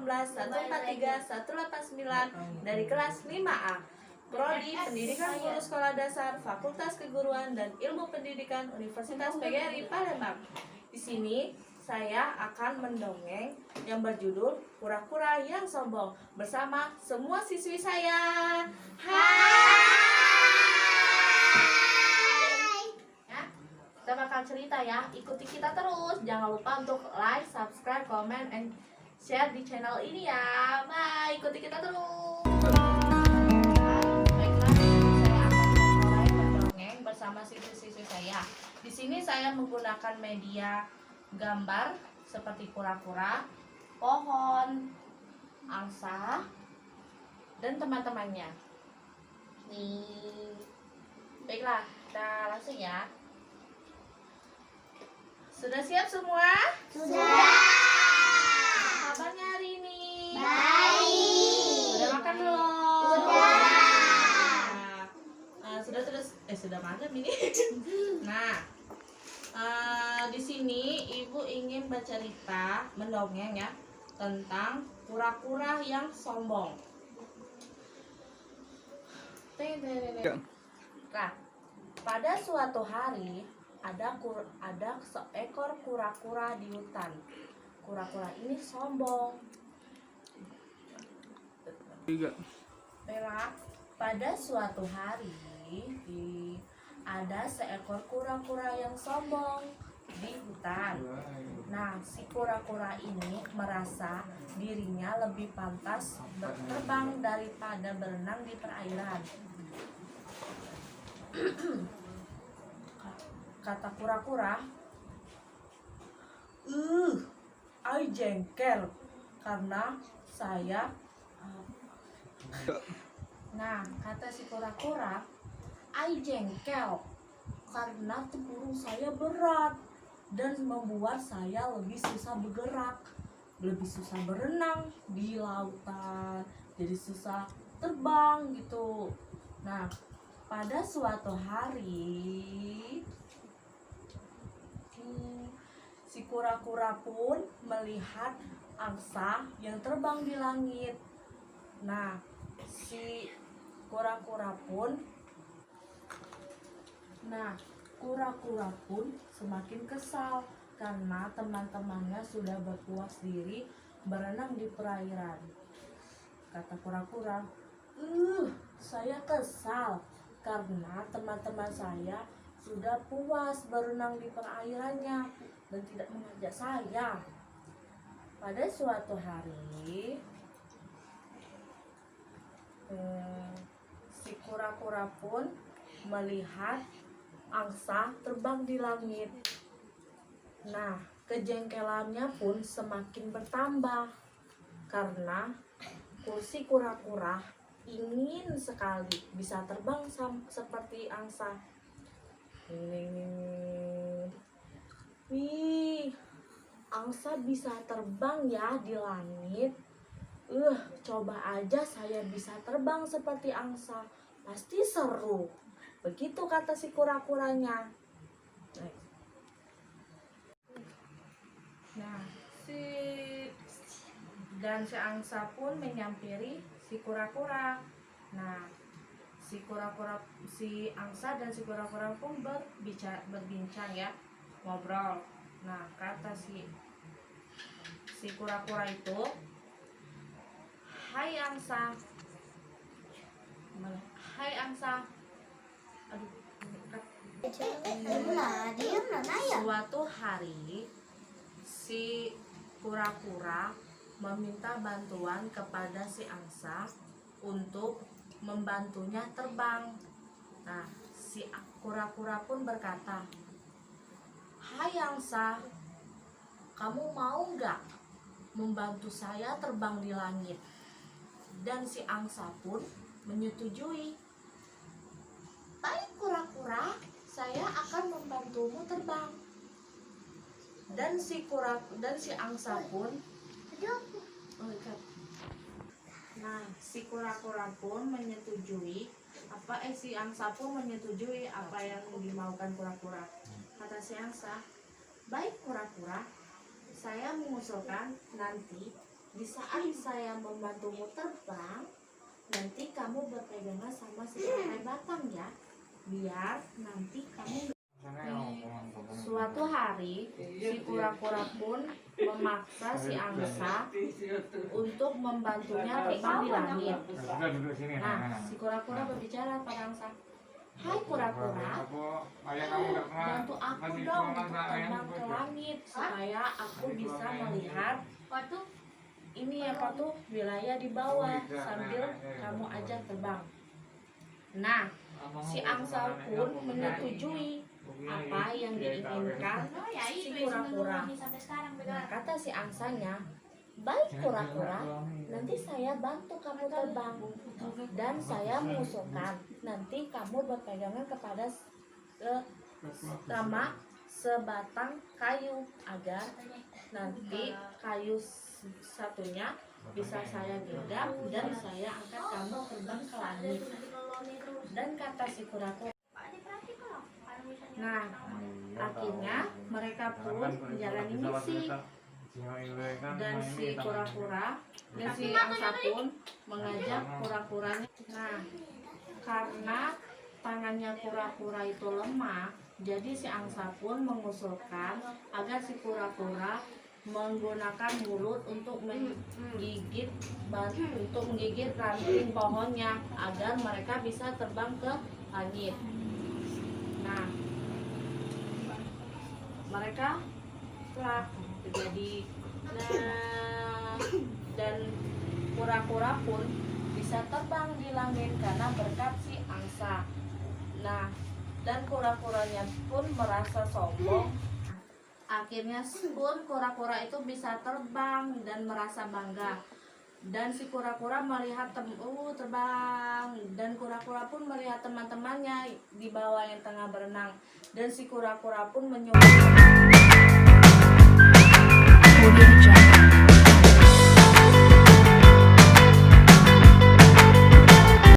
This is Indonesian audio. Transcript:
143-189 dari kelas 5A. Prodi Pendidikan Guru Sekolah Dasar, Fakultas Keguruan dan Ilmu Pendidikan Universitas PGRI Palembang. Di sini saya akan mendongeng yang berjudul Kura-kura yang Sombong bersama semua siswi saya. Hai. Ya, kita bakal cerita ya. Ikuti kita terus. Jangan lupa untuk like, subscribe, comment, and share di channel ini ya. Bye. Ikuti kita terus. Baiklah, saya akan memulai mendongeng bersama siswi-siswi saya. Di sini saya menggunakan media gambar seperti kura-kura, pohon, angsa, dan teman-temannya. Nih, baiklah, kita langsung ya. Sudah siap semua? Sudah. Kabarnya hari ini? Baik. Sudah makan belum? Sudah. Sudah malam ini. Nah, di sini Ibu ingin bercerita, mendongeng ya, tentang kura-kura yang sombong. Nah, pada suatu hari ada seekor kura-kura di hutan. Kura-kura ini sombong. Pada suatu hari ada seekor kura-kura yang sombong di hutan. Nah, si kura-kura ini merasa dirinya lebih pantas berterbang daripada berenang di perairan. Kata kura-kura, ay jengkel karena saya. Nah, kata si kura-kura, ay jengkel karena tempurung saya berat dan membuat saya lebih susah bergerak, lebih susah berenang di lautan, jadi susah terbang gitu. Nah, pada suatu hari si kura-kura pun melihat angsa yang terbang di langit. Nah, si kura-kura pun semakin kesal karena teman-temannya sudah berpuas diri berenang di perairan. Kata kura-kura, saya kesal karena teman-teman saya sudah puas berenang di perairannya dan tidak mengajak saya. Pada suatu hari, si kura-kura pun melihat angsa terbang di langit. Nah, kejengkelannya pun semakin bertambah karena si kura-kura ingin sekali bisa terbang seperti angsa. Wih, angsa bisa terbang ya di langit. Coba aja saya bisa terbang seperti angsa, pasti seru. Begitu kata si kura-kuranya. Nah, si angsa pun menyampiri si kura-kura. Nah, si angsa dan si kura-kura pun berbincang ya, ngobrol. Nah, kata si kura-kura itu, Hai angsa. Suatu hari si kura-kura meminta bantuan kepada si angsa untuk membantunya terbang. Nah, si kura-kura pun berkata, Hai angsa, kamu mau nggak membantu saya terbang di langit? Dan si angsa pun menyetujui. Baik kura-kura, saya akan membantumu terbang. Dan si angsa pun si kura-kura pun menyetujui si angsa pun menyetujui apa yang dimaukan kura-kura. Kata si angsa, baik kura-kura, saya mengusulkan nanti Di saat saya membantumu terbang, nanti kamu berpegangan sama si tangkai batang ya, biar nanti kamu. Suatu hari, si kura-kura pun memaksa si angsa untuk membantunya terbang di langit. Nah, si kura-kura berbicara pada angsa, "Hai kura-kura, bantu aku dong untuk terbang ke langit supaya aku bisa melihat ini apa tuh wilayah di bawah sambil kamu ajak terbang." Nah, si angsa pun menyetujui apa yang diinginkan si kura-kura. Nah, kata si angsanya, "Baik kura-kura, nanti saya bantu kamu terbang dan saya mengusulkan nanti kamu berpegangan kepada sama sebatang kayu agar nanti kayu satunya bisa saya genggam dan saya angkat kamu terbang ke langit." Dan kata si kura-kura. Nah, akhirnya mereka pun menjalani misi dan si kura-kura dan si angsa pun mengajak kura-kuranya. Nah, karena tangannya kura-kura itu lemah, jadi si angsa pun mengusulkan agar si kura-kura menggunakan mulut untuk menggigit ranting pohonnya agar mereka bisa terbang ke langit. Nah, mereka telah terjadi dan kura-kura pun bisa terbang di langit karena berkat si angsa. Nah, dan kura-kuranya pun merasa sombong. Akhirnya pun kura-kura itu bisa terbang dan merasa bangga. Dan si kura-kura melihat terbang, dan kura-kura pun melihat teman-temannya di bawah yang tengah berenang, dan si kura-kura pun menyukai